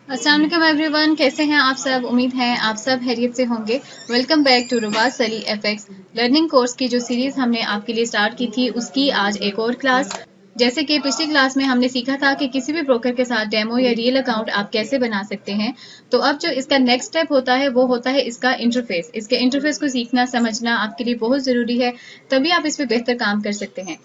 अस्सलाम वालेकुम एवरीवन, कैसे हैं आप सब। उम्मीद है आप सब खैरियत से होंगे। वेलकम बैक टू रुबाज सली एफएक्स लर्निंग कोर्स की जो सीरीज हमने आपके लिए स्टार्ट की थी उसकी आज एक और क्लास। जैसे कि पिछली क्लास में हमने सीखा था कि किसी भी ब्रोकर के साथ डेमो या रियल अकाउंट आप कैसे बना सकते हैं, तो अब जो इसका नेक्स्ट स्टेप होता है वो होता है इसका इंटरफेस। इसके इंटरफेस को सीखना समझना आपके लिए बहुत ज़रूरी है, तभी आप इस पर बेहतर काम कर सकते हैं।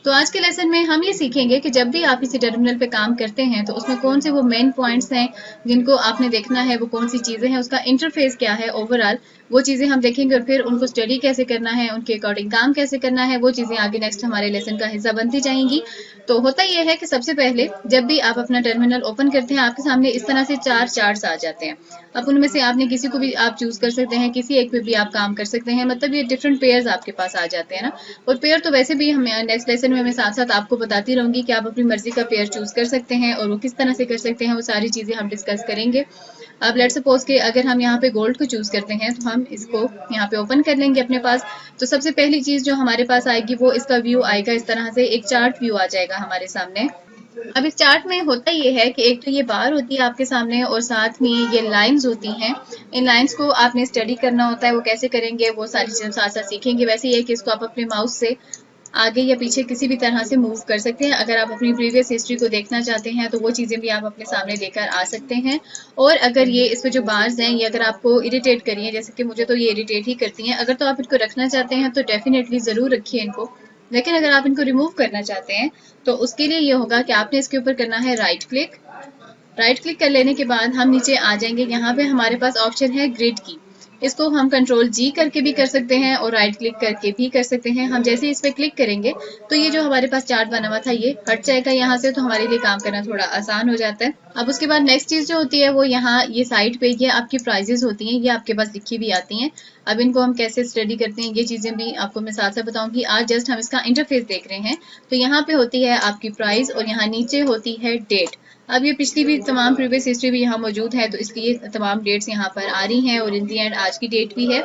तो आज के लेसन में हम ये सीखेंगे कि जब भी आप किसी टर्मिनल पे काम करते हैं तो उसमें कौन से वो मेन पॉइंट्स हैं जिनको आपने देखना है, वो कौन सी चीज़ें हैं, उसका इंटरफेस क्या है ओवरऑल, वो चीज़ें हम देखेंगे और फिर उनको स्टडी कैसे करना है, उनके अकॉर्डिंग काम कैसे करना है, वो चीज़ें आगे नेक्स्ट हमारे लेसन का हिस्सा बनती जाएंगी। तो होता यह है कि सबसे पहले जब भी आप अपना टर्मिनल ओपन करते हैं आपके सामने इस तरह से 4 चार्ट्स आ जाते हैं। अब उनमें से आपने किसी को भी आप चूज कर सकते हैं, किसी एक पे भी आप काम कर सकते हैं, मतलब ये डिफरेंट पेयर्स आपके पास आ जाते हैं ना। और पेयर तो वैसे भी हम नेक्स्ट लेसन में मैं साथ साथ आपको बताती रहूंगी कि आप अपनी मर्जी का पेयर चूज कर सकते हैं और वो किस तरह से कर सकते हैं, वो सारी चीजें हम डिस्कस करेंगे। अब लेट सपोज के अगर हम यहाँ पे गोल्ड को चूज करते हैं तो हम इसको यहाँ पे ओपन कर लेंगे अपने पास। तो सबसे पहली चीज जो हमारे पास आएगी वो इसका व्यू आएगा, इस तरह से एक चार्ट व्यू आ जाएगा हमारे सामने। अब इस चार्ट में होता ये है कि एक तो ये बार होती है आपके सामने और साथ में ये लाइंस होती हैं। इन लाइंस को आपने स्टडी करना होता है, वो कैसे करेंगे वो सारी चीजें साथ साथ सीखेंगे। वैसे ये है कि इसको आप अपने माउस से आगे या पीछे किसी भी तरह से मूव कर सकते हैं। अगर आप अपनी प्रीवियस हिस्ट्री को देखना चाहते हैं तो वो चीज़ें भी आप अपने सामने लेकर आ सकते हैं। और अगर ये इस पे जो बार्स हैं ये अगर आपको इरिटेट करिए, जैसे कि मुझे तो ये इरिटेट ही करती हैं, अगर तो आप इनको रखना चाहते हैं तो डेफिनेटली ज़रूर रखिए इनको। लेकिन अगर आप इनको रिमूव करना चाहते हैं तो उसके लिए ये होगा कि आपने इसके ऊपर करना है राइट क्लिक। राइट क्लिक कर लेने के बाद हम नीचे आ जाएंगे, यहाँ पे हमारे पास ऑप्शन है ग्रिड की। इसको हम कंट्रोल जी करके भी कर सकते हैं और राइट क्लिक करके भी कर सकते हैं। हम जैसे इस पर क्लिक करेंगे तो ये जो हमारे पास चार्ट बना हुआ था ये हट जाएगा यहाँ से, तो हमारे लिए काम करना थोड़ा आसान हो जाता है। अब उसके बाद नेक्स्ट चीज जो होती है वो यहाँ ये साइड पे ये आपकी प्राइजेस होती हैं, ये आपके पास लिखी भी आती हैं। अब इनको हम कैसे स्टडी करते हैं ये चीजें भी आपको मैं साथ साथ बताऊंगी। आज जस्ट हम इसका इंटरफेस देख रहे हैं। तो यहाँ पे होती है आपकी प्राइस और यहाँ नीचे होती है डेट। अब ये पिछली भी तमाम प्रीवियस हिस्ट्री भी यहाँ मौजूद है, तो इसलिए तमाम डेट्स यहाँ पर आ रही हैं और इन दी एंड आज की डेट भी है।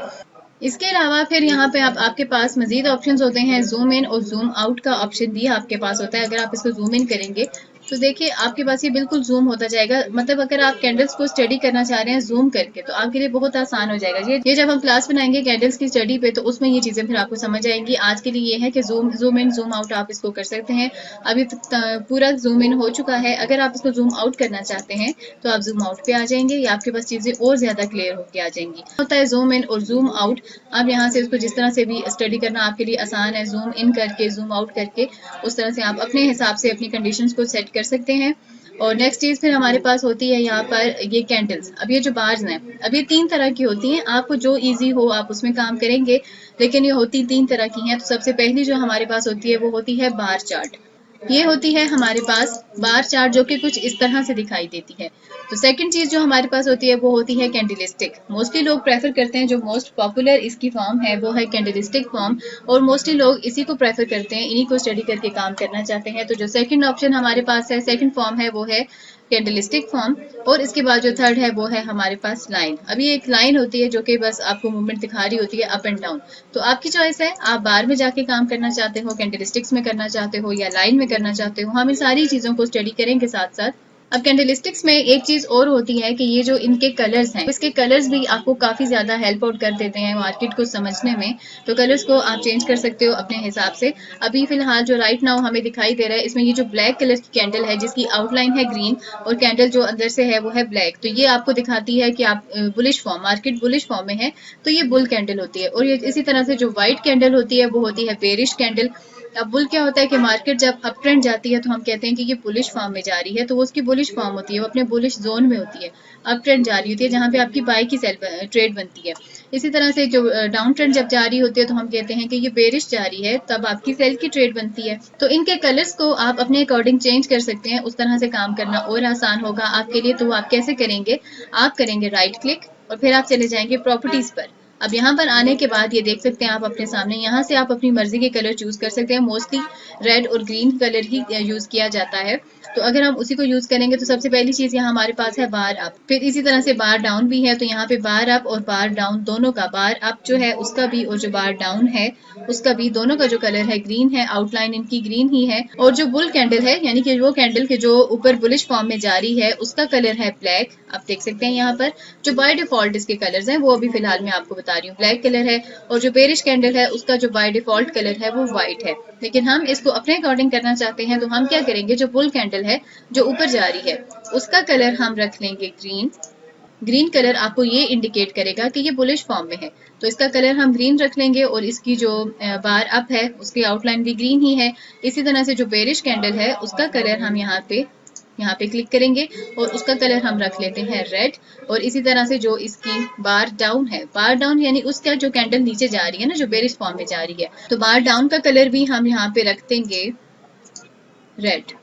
इसके अलावा फिर यहाँ पे आपके पास मजीद ऑप्शंस होते हैं। जूम इन और जूम आउट का ऑप्शन भी आपके पास होता है। अगर आप इसको जूम इन करेंगे तो देखिए आपके पास ये बिल्कुल जूम होता जाएगा। मतलब अगर आप कैंडल्स को स्टडी करना चाह रहे हैं जूम करके तो आपके लिए बहुत आसान हो जाएगा। ये जब हम क्लास बनाएंगे कैंडल्स की स्टडी पे तो उसमें ये चीजें फिर आपको समझ आएंगी। आज के लिए ये है कि जूम इन जूम आउट आप इसको कर सकते हैं। अभी पूरा जूम इन हो चुका है। अगर आप इसको जूम आउट करना चाहते हैं तो आप जूम आउट पे आ जाएंगे या आपके पास चीजें और ज्यादा क्लियर होकर आ जाएंगी। होता है जूम इन और जूम आउट। अब यहाँ से उसको जिस तरह से भी स्टडी करना आपके लिए आसान है, जूम इन करके जूम आउट करके उस तरह से आप अपने हिसाब से अपनी कंडीशंस को सेट कर सकते हैं। और नेक्स्ट चीज फिर हमारे पास होती है यहाँ पर ये कैंडल्स। अब ये जो बार्स हैं अब ये 3 तरह की होती हैं, आपको जो इजी हो आप उसमें काम करेंगे, लेकिन ये होती 3 तरह की हैं। तो सबसे पहली जो हमारे पास होती है वो होती है बार चार्ट। ये होती है हमारे पास बार चार्ट जो कि कुछ इस तरह से दिखाई देती है। तो सेकंड चीज जो हमारे पास होती है वो होती है कैंडलस्टिक। मोस्टली लोग प्रेफर करते हैं, जो मोस्ट पॉपुलर इसकी फॉर्म है वो है कैंडलस्टिक फॉर्म, और मोस्टली लोग इसी को प्रेफर करते हैं, इन्हीं को स्टडी करके काम करना चाहते हैं। तो जो सेकंड ऑप्शन हमारे पास है, सेकंड फॉर्म है, वो है कैंडलस्टिक फॉर्म। और इसके बाद जो थर्ड है वो है हमारे पास लाइन। अभी एक लाइन होती है जो कि बस आपको मूवमेंट दिखा रही होती है अप एंड डाउन। तो आपकी चॉइस है, आप बार में जाके काम करना चाहते हो, कैंडलस्टिक्स में करना चाहते हो या लाइन में करना चाहते हो। हम इन सारी चीजों को स्टडी करेंगे साथ साथ। अब कैंडलस्टिक्स में एक चीज और होती है कि ये जो इनके कलर्स हैं, इसके कलर्स भी आपको काफी ज्यादा हेल्प आउट कर देते हैं मार्केट को समझने में। तो कलर्स को आप चेंज कर सकते हो अपने हिसाब से। अभी फिलहाल जो राइट नाउ हमें दिखाई दे रहा है इसमें ये जो ब्लैक कलर की कैंडल है जिसकी आउटलाइन है ग्रीन और कैंडल जो अंदर से है वो है ब्लैक, तो ये आपको दिखाती है कि आप bullish form, market bullish form में है, तो ये बुल कैंडल होती है। और ये इसी तरह से जो व्हाइट कैंडल होती है वो होती है बेरिश कैंडल। अब बुल क्या होता है कि मार्केट जब अप ट्रेंड जाती है तो हम कहते हैं कि ये बुलिश फॉर्म में जा रही है, तो वो उसकी बुलिश फॉर्म होती है, वो अपने बुलिश जोन में होती है, अप ट्रेंड जा रही होती है जहां पे आपकी बाई की सेल ट्रेड बनती है। इसी तरह से जो डाउन ट्रेंड जब जा रही होती है तो हम कहते हैं कि ये बेरिश जा रही है, तब आपकी सेल की ट्रेड बनती है। तो इनके कलर्स को आप अपने अकॉर्डिंग चेंज कर सकते हैं, उस तरह से काम करना और आसान होगा आपके लिए। तो आप कैसे करेंगे, आप करेंगे राइट क्लिक और फिर आप चले जाएंगे प्रॉपर्टीज पर। अब यहाँ पर आने के बाद ये देख सकते हैं आप अपने सामने, यहाँ से आप अपनी मर्जी के कलर चूज कर सकते हैं। मोस्टली रेड और ग्रीन कलर ही यूज किया जाता है, तो अगर हम उसी को यूज करेंगे तो सबसे पहली चीज यहाँ हमारे पास है बार अप, फिर इसी तरह से बार डाउन भी है। तो यहाँ पे बार अप और बार डाउन दोनों का, बार अप जो है उसका भी और जो बार डाउन है उसका भी, दोनों का जो कलर है ग्रीन है, आउटलाइन इनकी ग्रीन ही है। और जो बुल कैंडल है यानी कि वो कैंडल के जो ऊपर बुलिश फॉर्म में जारी है उसका कलर है ब्लैक। आप देख सकते हैं यहाँ पर जो बाय डिफॉल्ट इसके कलर्स हैं वो अभी फिलहाल मैं आपको बता रही हूँ, ब्लैक कलर है। और जो बेरिश कैंडल है उसका जो बाय डिफॉल्ट कलर है वो व्हाइट है। लेकिन हम इसको अपने अकॉर्डिंग करना चाहते हैं तो हम क्या करेंगे, जो बुल कैंडल है जो ऊपर जा रही है उसका कलर हम रख लेंगे ग्रीन। ग्रीन कलर आपको ये इंडिकेट करेगा कि ये बुलिश फॉर्म में है, तो इसका कलर हम ग्रीन रख लेंगे। और इसकी जो बार अप है उसकी आउटलाइन भी ग्रीन ही है। इसी तरह से जो बेरिश कैंडल है उसका कलर हम यहाँ पे क्लिक करेंगे और उसका कलर हम रख लेते हैं रेड। और इसी तरह से जो इसकी बार डाउन है, बार डाउन यानी उसका जो कैंडल नीचे जा रही है ना, जो बेरिश फॉर्म में जा रही है, तो बार डाउन का कलर भी हम यहाँ पे रख देंगे रेड।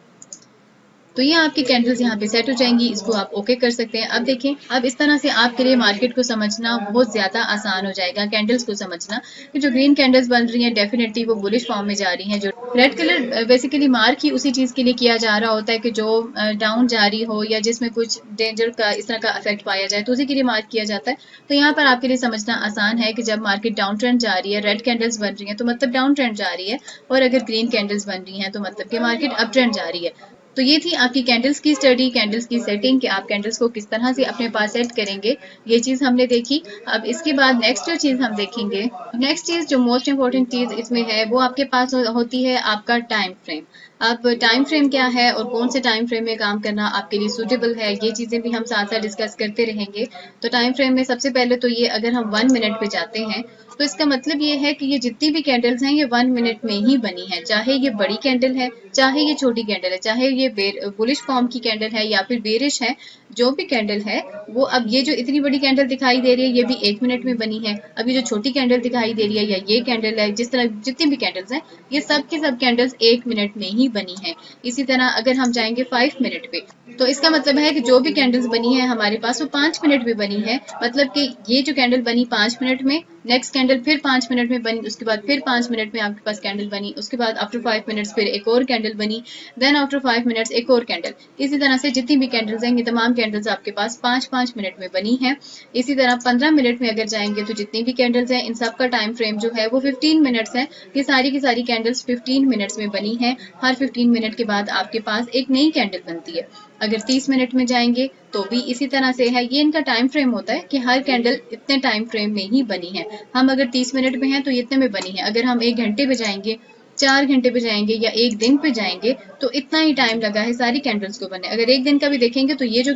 तो ये आपकी कैंडल्स यहाँ पे सेट हो जाएंगी, इसको आप ओके कर सकते हैं। अब देखें, अब इस तरह से आपके लिए मार्केट को समझना बहुत ज्यादा आसान हो जाएगा, कैंडल्स को समझना कि जो ग्रीन कैंडल्स बन रही हैं डेफिनेटली वो बुलिश फॉर्म में जा रही हैं। जो रेड कलर बेसिकली मार्क ही उसी चीज के लिए किया जा रहा होता है कि जो डाउन जा रही हो या जिसमें कुछ डेंजर का इस तरह का इफेक्ट पाया जाए तो उसी के लिए मार्क किया जाता है। तो यहाँ पर आपके लिए समझना आसान है कि जब मार्केट डाउन ट्रेंड जा रही है, रेड कैंडल्स बन रही है तो मतलब डाउन ट्रेंड जा रही है, और अगर ग्रीन कैंडल्स बन रही है तो मतलब कि मार्केट अप ट्रेंड जा रही है। तो ये थी आपकी कैंडल्स की स्टडी, कैंडल्स की सेटिंग कि आप कैंडल्स को किस तरह से अपने पास सेट करेंगे, ये चीज हमने देखी। अब इसके बाद नेक्स्ट जो चीज हम देखेंगे, नेक्स्ट चीज जो मोस्ट इंपॉर्टेंट चीज इसमें है वो आपके पास होती है आपका टाइम फ्रेम। अब टाइम फ्रेम क्या है और कौन से टाइम फ्रेम में काम करना आपके लिए सूटेबल है, ये चीजें भी हम साथ साथ डिस्कस करते रहेंगे। तो टाइम फ्रेम में सबसे पहले तो ये, अगर हम 1 मिनट पे जाते हैं तो इसका मतलब ये है कि ये जितनी भी कैंडल्स हैं ये 1 मिनट में ही बनी है, चाहे ये बड़ी कैंडल है, चाहे ये छोटी कैंडल है, चाहे ये बुलिश फॉर्म की कैंडल है या फिर बेरिश है, जो भी कैंडल है वो, अब ये जो इतनी बड़ी कैंडल दिखाई दे रही है ये भी 1 मिनट में बनी है। अभी जो छोटी कैंडल दिखाई दे रही है या ये कैंडल है, जिस तरह जितनी भी कैंडल्स हैं ये सब की सब कैंडल्स 1 मिनट में ही बनी है। इसी तरह अगर हम जाएंगे 5 मिनट पे तो इसका मतलब है कि जो भी कैंडल्स बनी है हमारे पास वो 5 मिनट में बनी है। मतलब कि ये जो कैंडल बनी 5 मिनट में, नेक्स्ट कैंडल फिर 5 मिनट में बनी, उसके बाद फिर 5 मिनट में आपके पास कैंडल बनी, उसके बाद आफ्टर 5 मिनट्स फिर एक और कैंडल बनी, देन आफ्टर 5 मिनट्स एक और कैंडल। इसी तरह से जितनी भी कैंडल्स हैं ये तमाम कैंडल्स आपके पास 5-5 मिनट में बनी है। इसी तरह 15 मिनट में अगर जाएंगे तो जितनी भी कैंडल्स हैं इन सब का टाइम फ्रेम जो है वो 15 मिनट्स है। ये सारी की सारी कैंडल्स 15 मिनट्स में बनी है। हर 15 मिनट के बाद आपके पास एक नई कैंडल बनती है। अगर 30 मिनट में जाएंगे तो भी इसी तरह से है, ये इनका टाइम फ्रेम होता है कि हर कैंडल इतने टाइम फ्रेम में ही बनी है। हम अगर 30 मिनट में हैं तो इतने में बनी है। अगर हम 1 घंटे पे जाएंगे, 4 घंटे पे जाएंगे या 1 दिन पे जाएंगे तो इतना ही टाइम लगा है सारी कैंडल्स को बनने। अगर 1 दिन का भी देखेंगे तो ये जो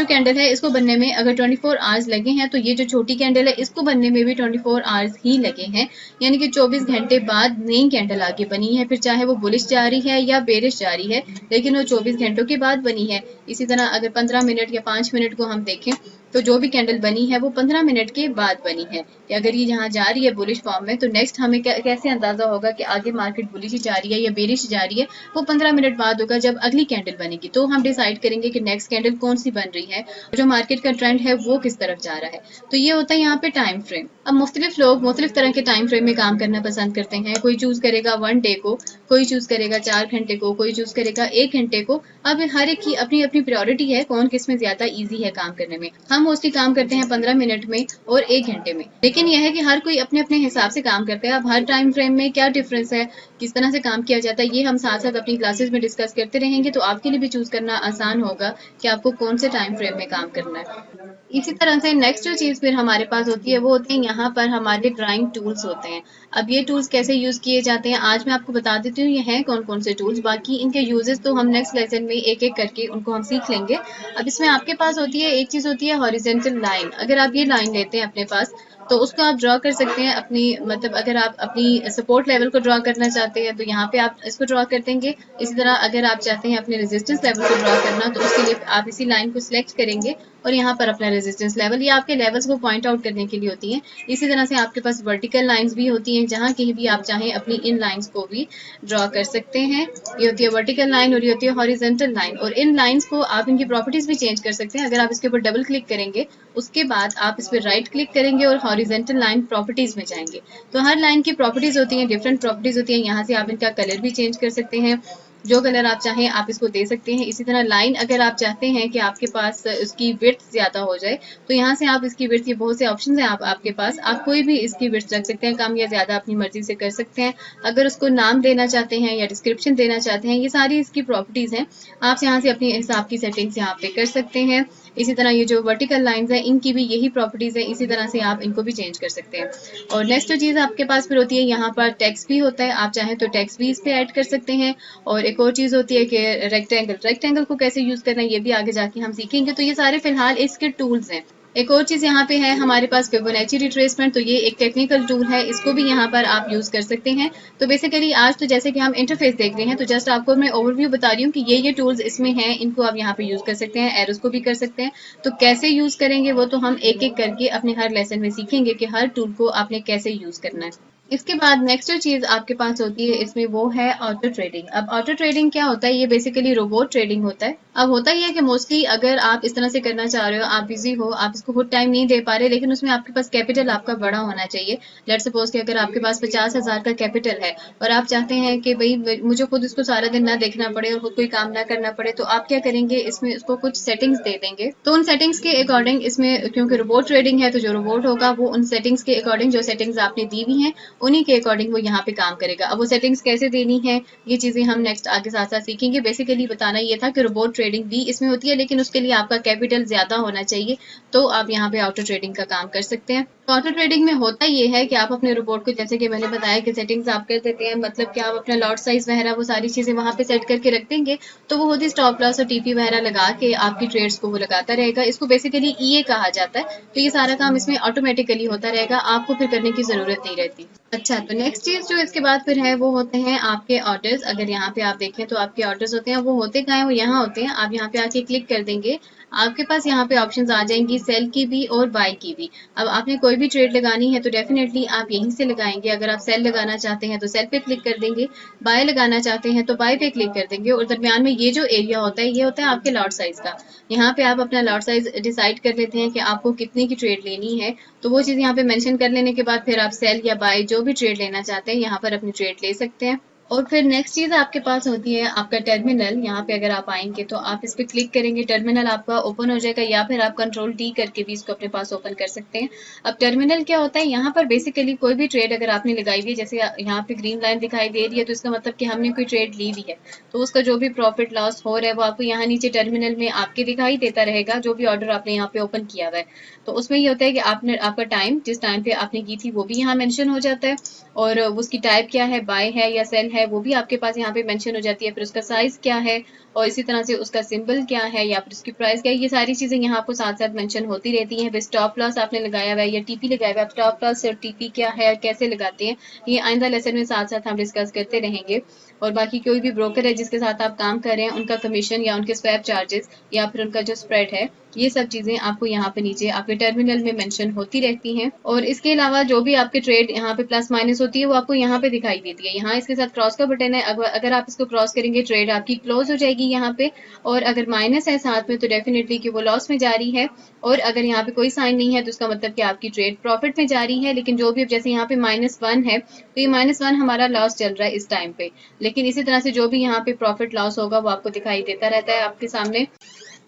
कैंडल है इसको बनने में अगर 24 आवर्स लगे हैं तो ये जो छोटी कैंडल है इसको बनने में भी 24 आवर्स ही लगे हैं। यानी कि 24 घंटे बाद नई कैंडल आगे बनी है, फिर चाहे वो बुलिश जा रही है या बेरिश जा रही है, लेकिन वो 24 घंटों के बाद बनी है। इसी तरह अगर 15 मिनट या 5 मिनट को हम देखें तो जो भी कैंडल बनी है वो 15 मिनट के बाद बनी है। कि अगर ये यहाँ जा रही है बुलिश फॉर्म में तो नेक्स्ट हमें कैसे अंदाजा होगा कि आगे मार्केट बुलिश जा रही है या बेरिश जा रही है, वो 15 मिनट बाद होगा जब अगली कैंडल बनेगी। तो हम डिसाइड करेंगे कि नेक्स्ट कैंडल कौन सी बन रही है, जो मार्केट का ट्रेंड है वो किस तरफ जा रहा है। तो ये होता है यहाँ पे टाइम फ्रेम। अब मुख्तलिफ लोग मुख्तलिफ तरह के टाइम फ्रेम में काम करना पसंद करते हैं। कोई चूज करेगा 1 डे को, कोई चूज करेगा 4 घंटे को, कोई चूज करेगा 1 घंटे को। अब हर एक की अपनी अपनी प्रायोरिटी है कौन किस में ज्यादा ईजी है काम करने में। हम मोस्टली काम करते हैं 15 मिनट में और 1 घंटे में, लेकिन यह है कि हर कोई अपने अपने हिसाब से काम करता है। अब हर टाइम फ्रेम में क्या डिफरेंस है, किस तरह से काम किया जाता है, ये हम साथ साथ अपनी क्लासेस में डिस्कस करते रहेंगे तो आपके लिए भी चूज करना आसान होगा कि आपको कौन से टाइम फ्रेम में काम करना है। इसी तरह से नेक्स्ट जो चीज फिर हमारे पास होती है वो होते हैं यहाँ पर हमारे ड्राइंग टूल्स होते हैं। अब ये टूल्स कैसे यूज किए जाते हैं आज मैं आपको बता देती हूँ ये हैं कौन कौन से टूल्स। बाकी इनके यूजेस तो हम नेक्स्ट लेसन में एक एक करके उनको हम सीख लेंगे। अब इसमें आपके पास होती है एक चीज होती है हॉरिजॉन्टल लाइन। अगर आप ये लाइन लेते हैं अपने पास तो उसको आप ड्रॉ कर सकते हैं अपनी, मतलब अगर आप अपनी सपोर्ट लेवल को ड्रॉ करना चाहते हैं तो यहाँ पे आप इसको ड्रॉ कर देंगे। इसी तरह अगर आप चाहते हैं अपने रेजिस्टेंस लेवल को ड्रॉ करना तो उसके लिए आप इसी लाइन को सिलेक्ट करेंगे और यहाँ पर अपना रेजिस्टेंस लेवल, ये आपके लेवल्स को पॉइंट आउट करने के लिए होती है। इसी तरह से आपके पास वर्टिकल लाइंस भी होती हैं, जहाँ कहीं भी आप चाहें अपनी इन लाइंस को भी ड्रॉ कर सकते हैं। ये होती है वर्टिकल लाइन और ये होती है हॉरिजॉन्टल लाइन। और इन लाइंस को आप इनकी प्रॉपर्टीज भी चेंज कर सकते हैं। अगर आप इसके ऊपर डबल क्लिक करेंगे उसके बाद आप इस पर राइट क्लिक करेंगे और हॉरिजेंटल लाइन प्रॉपर्टीज में जाएंगे। तो हर लाइन की प्रॉपर्टीज होती हैं, डिफरेंट प्रॉपर्टीज होती हैं। यहाँ से आप इनका कलर भी चेंज कर सकते हैं, जो कलर आप चाहें आप इसको दे सकते हैं। इसी तरह लाइन अगर आप चाहते हैं कि आपके पास उसकी विड्थ ज्यादा हो जाए तो यहाँ से आप इसकी विड्थ, ये बहुत से ऑप्शंस हैं आपके पास, आप कोई भी इसकी विड्थ रख सकते हैं, कम या ज्यादा अपनी मर्जी से कर सकते हैं। अगर उसको नाम देना चाहते हैं या डिस्क्रिप्शन देना चाहते हैं, ये सारी इसकी प्रॉपर्टीज हैं। आप यहाँ से अपने हिसाब की सेटिंग्स यहाँ पे कर सकते हैं। इसी तरह ये जो वर्टिकल लाइंस हैं इनकी भी यही प्रॉपर्टीज है, इसी तरह से आप इनको भी चेंज कर सकते हैं। और नेक्स्ट जो चीज़ आपके पास फिर होती है, यहाँ पर टेक्स्ट भी होता है, आप चाहें तो टेक्स्ट भी इस पे ऐड कर सकते हैं। और एक और चीज़ होती है कि रेक्टेंगल को कैसे यूज़ करना है ये भी आगे जाके हम सीखेंगे। तो ये सारे फिलहाल इसके टूल्स हैं। एक और चीज़ यहाँ पे है हमारे पास फिबोनाची रिट्रेसमेंट, तो ये एक टेक्निकल टूल है, इसको भी यहाँ पर आप यूज़ कर सकते हैं। तो बेसिकली आज तो जैसे कि हम इंटरफेस देख रहे हैं, तो जस्ट आपको मैं ओवरव्यू बता रही हूँ कि ये टूल्स इसमें हैं, इनको आप यहाँ पे यूज़ कर सकते हैं, एरोस को भी कर सकते हैं। तो कैसे यूज़ करेंगे वो तो हम एक एक करके अपने हर लेसन में सीखेंगे कि हर टूल को आपने कैसे यूज़ करना है। इसके बाद नेक्स्ट जो चीज़ आपके पास होती है इसमें वो है ऑटो ट्रेडिंग। अब ऑटो ट्रेडिंग क्या होता है, ये बेसिकली रोबोट ट्रेडिंग होता है। अब होता ही है कि मोस्टली अगर आप इस तरह से करना चाह रहे हो, आप बिजी हो, आप इसको खुद टाइम नहीं दे पा रहे, लेकिन उसमें आपके पास कैपिटल आपका बड़ा होना चाहिए। लेट सपोज कि अगर आपके पास 50,000 का कैपिटल है और आप चाहते हैं कि भाई मुझे खुद इसको सारा दिन ना देखना पड़े और खुद कोई काम ना करना पड़े, तो आप क्या करेंगे, इसमें उसको कुछ सेटिंग्स दे देंगे। तो उन सेटिंग्स के अकॉर्डिंग इसमें, क्योंकि रोबोट ट्रेडिंग है तो जो रोबोट होगा वो उन सेटिंग्स के अकॉर्डिंग, जो सेटिंग्स आपने दी हुई हैं उन्हीं के अकॉर्डिंग वो यहाँ पे काम करेगा। अब वो सेटिंग्स कैसे देनी है ये चीजें हम नेक्स्ट आगे साथ साथ सीखेंगे। बेसिकली बताना ये था कि रोबोट ट्रेडिंग भी इसमें होती है, लेकिन उसके लिए आपका कैपिटल ज्यादा होना चाहिए, तो आप यहाँ पे ऑटो ट्रेडिंग का काम कर सकते हैं। तो ऑटो ट्रेडिंग में होता ये है कि आप अपने रोबोट को, जैसे कि मैंने बताया कि सेटिंग्स आप कर देते हैं, मतलब कि आप अपना लॉट साइज वगैरह वो सारी चीजें वहां पे सेट करके रख देंगे, तो वो खुद ही स्टॉप लॉस और टीपी वगैरह लगा के आपकी ट्रेड्स को वो लगाता रहेगा। इसको बेसिकली ईए कहा जाता है। तो ये सारा काम इसमें ऑटोमेटिकली होता रहेगा, आपको फिर करने की जरूरत नहीं रहती। अच्छा, तो नेक्स्ट चीज जो इसके बाद फिर है वो होते हैं आपके ऑर्डर्स। अगर यहाँ पे आप देखें तो आपके ऑर्डर्स होते हैं, वो होते कहाँ हैं, वो यहाँ होते हैं। आप यहाँ पे आके क्लिक कर देंगे, आपके पास यहाँ पे ऑप्शंस आ जाएंगी सेल की भी और बाय की भी। अब आपने कोई भी ट्रेड लगानी है तो डेफिनेटली आप यहीं से लगाएंगे। अगर आप सेल लगाना चाहते हैं तो सेल पे क्लिक कर देंगे, बाय लगाना चाहते हैं तो बाय पे क्लिक कर देंगे। और दरमियान में ये जो एरिया होता है ये होता है आपके लॉट साइज का। यहाँ पे आप अपना लॉट साइज डिसाइड कर लेते हैं कि आपको कितने की ट्रेड लेनी है, तो वो चीज़ यहाँ पे मेंशन कर लेने के बाद फिर आप सेल या बाय जो भी ट्रेड लेना चाहते हैं यहाँ पर अपनी ट्रेड ले सकते हैं। और फिर नेक्स्ट चीज़ आपके पास होती है आपका टर्मिनल। यहाँ पे अगर आप आएंगे तो आप इस पर क्लिक करेंगे, टर्मिनल आपका ओपन हो जाएगा, या फिर आप कंट्रोल टी करके भी इसको अपने पास ओपन कर सकते हैं। अब टर्मिनल क्या होता है, यहाँ पर बेसिकली कोई भी ट्रेड अगर आपने लगाई हुई है, जैसे यहाँ पे ग्रीन लाइन दिखाई दे रही है, तो इसका मतलब कि हमने कोई ट्रेड ली हुई है, तो उसका जो भी प्रॉफिट लॉस हो रहा है वो आपको यहाँ नीचे टर्मिनल में आपके दिखाई देता रहेगा। जो भी ऑर्डर आपने यहाँ पे ओपन किया हुआ है, तो उसमें ये होता है कि आपने आपका टाइम जिस टाइम पे आपने की थी वो भी यहाँ मेंशन हो जाता है, और उसकी टाइप क्या है, बाय है या सेल है, वो भी आपके पास यहाँ पे मेंशन हो जाती है। फिर उसका साइज क्या है, और इसी तरह से उसका सिंबल क्या है, या फिर उसकी प्राइस क्या है, ये सारी चीजें यहाँ आपको साथ साथ मेंशन होती रहती हैं। फिर स्टॉप लॉस आपने लगाया हुआ है या टीपी लगाया हुआ है, स्टॉप लॉस और टीपी क्या है, कैसे लगाते हैं, ये आइंदा लेसन में साथ साथ हम डिस्कस करते रहेंगे। और बाकी कोई भी ब्रोकर है जिसके साथ आप काम कर रहे हैं, उनका कमीशन या उनके स्वैप चार्जेस या फिर उनका जो स्प्रेड है, ये सब चीजें आपको यहाँ पे नीचे आपके टर्मिनल में मेंशन होती रहती हैं। और इसके अलावा जो भी आपके ट्रेड यहाँ पे प्लस माइनस होती है वो आपको यहाँ पे दिखाई देती है। यहाँ इसके साथ क्रॉस का बटन है, अगर आप इसको क्रॉस करेंगे ट्रेड आपकी क्लोज हो जाएगी यहाँ पे, और अगर माइनस है साथ में तो डेफिनेटली कि वो लॉस में जा रही है, और अगर यहाँ पे कोई साइन नहीं है तो उसका मतलब कि आपकी ट्रेड प्रॉफिट में जा रही है। लेकिन जो भी, अब जैसे यहाँ पे -1 है तो ये -1 हमारा लॉस चल रहा है इस टाइम पे, लेकिन इसी तरह से जो भी यहाँ पे प्रॉफिट लॉस होगा वो आपको दिखाई देता रहता है आपके सामने।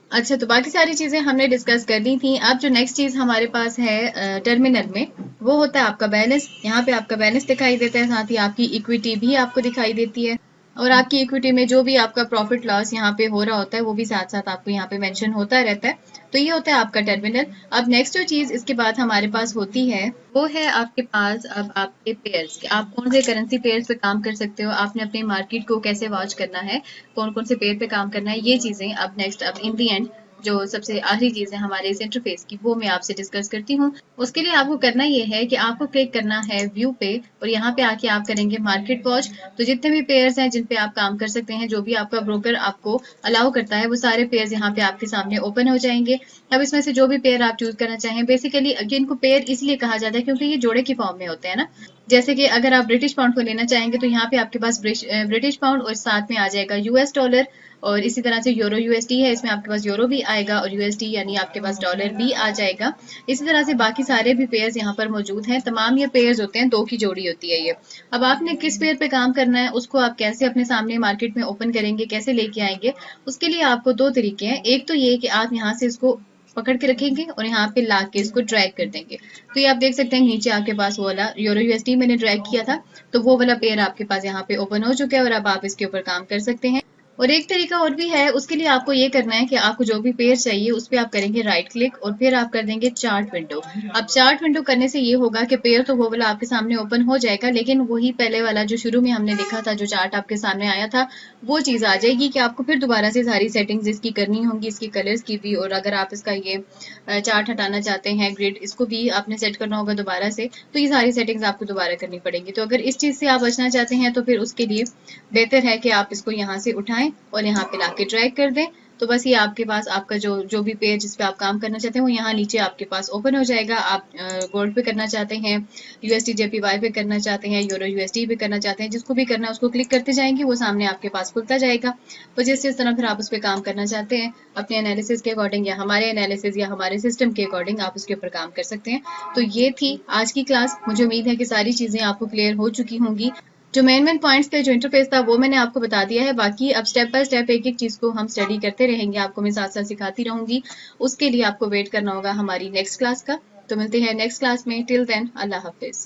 अच्छा, तो बाकी सारी चीज़ें हमने डिस्कस कर ली थी। अब जो नेक्स्ट चीज़ हमारे पास है टर्मिनल में, वो होता है आपका बैलेंस। यहाँ पे आपका बैलेंस दिखाई देता है, साथ ही आपकी इक्विटी भी आपको दिखाई देती है, और आपकी इक्विटी में जो भी आपका प्रॉफिट लॉस यहाँ पे हो रहा होता है वो भी साथ साथ आपको यहाँ पे मेंशन होता रहता है। तो ये होता है आपका टर्मिनल। अब नेक्स्ट जो चीज़ इसके बाद हमारे पास होती है वो है आपके पास अब आपके पेयर्स, कि आप कौन से करेंसी पेयर्स पे काम कर सकते हो, आपने अपनी मार्केट को कैसे वॉच करना है, कौन कौन से पेयर पे काम करना है, ये चीज़ें अब नेक्स्ट, अब इन दी एंड जो सबसे आखिरी चीज़ है हमारे इस इंटरफेस की, वो मैं आपसे डिस्कस करती हूँ। उसके लिए आपको करना ये है कि आपको क्लिक करना है व्यू पे, और यहाँ पे आके आप करेंगे मार्केट वॉच। तो जितने भी पेयर्स हैं जिन पे आप काम कर सकते हैं, जो भी आपका ब्रोकर आपको अलाउ करता है, वो सारे पेयर्स यहाँ पे आपके सामने ओपन हो जाएंगे। अब इसमें से जो भी पेयर आप चूज करना चाहें, बेसिकली इनको पेयर इसलिए कहा जाता है क्योंकि ये जोड़े की फॉर्म में होते हैं ना, जैसे कि अगर आप ब्रिटिश पाउंड को लेना चाहेंगे तो यहाँ पे आपके पास ब्रिटिश पाउंड और साथ में आ जाएगा यूएस डॉलर, और इसी तरह से यूरो यूएसडी है, इसमें आपके पास यूरो भी आएगा और यूएसडी यानी आपके पास डॉलर भी आ जाएगा। इसी तरह से बाकी सारे भी पेयर्स यहाँ पर मौजूद हैं। तमाम ये पेयर्स होते हैं, 2 की जोड़ी होती है ये। अब आपने किस पेयर पे काम करना है, उसको आप कैसे अपने सामने मार्केट में ओपन करेंगे, कैसे लेके आएंगे, उसके लिए आपको 2 तरीके हैं। एक तो ये कि आप यहाँ से इसको पकड़ के रखेंगे और यहाँ पे ला के इसको ड्रैग कर देंगे। तो ये आप देख सकते हैं नीचे आपके पास वो वाला यूरो यूएसडी मैंने ड्रैग किया था, तो वो वाला पेयर आपके पास यहाँ पे ओपन हो चुका है और अब आप इसके ऊपर काम कर सकते हैं। और एक तरीका और भी है, उसके लिए आपको ये करना है कि आपको जो भी पेयर चाहिए उस पर आप करेंगे राइट क्लिक और फिर आप कर देंगे चार्ट विंडो। अब चार्ट विंडो करने से ये होगा कि पेयर तो वो वाला आपके सामने ओपन हो जाएगा, लेकिन वही पहले वाला जो शुरू में हमने देखा था, जो चार्ट आपके सामने आया था, वो चीज़ आ जाएगी कि आपको फिर दोबारा से सारी सेटिंग्स इसकी करनी होंगी, इसकी कलर्स की भी, और अगर आप इसका ये चार्ट हटाना चाहते हैं, ग्रिड, इसको भी आपने सेट करना होगा दोबारा से, तो ये सारी सेटिंग्स आपको दोबारा करनी पड़ेंगी। तो अगर इस चीज़ से आप बचना चाहते हैं तो फिर उसके लिए बेहतर है कि आप इसको यहाँ से उठाएं और यहाँ पे लाके ड्रैग कर दें। तो बस ये आपके पास आपका जो भी पेज जिस पे आप काम करना चाहते हैं वो यहाँ नीचे आपके पास ओपन हो जाएगा। आप गोल्ड पे करना चाहते हैं, यूएसडी जेपीवाई पे करना चाहते हैं, यूरो यूएसडी पे करना चाहते हैं, जिसको भी करना है उसको क्लिक करते जाएंगे, वो सामने आपके पास खुलता जाएगा। तो जिस तरह फिर आप उस पर काम करना चाहते हैं अपने एनालिसिस के अकॉर्डिंग या हमारे एनालिसिस या हमारे सिस्टम के अकॉर्डिंग आप उसके ऊपर काम कर सकते हैं। तो ये थी आज की क्लास। मुझे उम्मीद है कि सारी चीज़ें आपको क्लियर हो चुकी होंगी। जो मेन पॉइंट्स थे, जो इंटरफेस था, वो मैंने आपको बता दिया है। बाकी अब स्टेप बाय स्टेप एक एक चीज़ को हम स्टडी करते रहेंगे, आपको मैं साथ साथ सिखाती रहूंगी। उसके लिए आपको वेट करना होगा हमारी नेक्स्ट क्लास का। तो मिलते हैं नेक्स्ट क्लास में। टिल देन, अल्लाह हाफिज।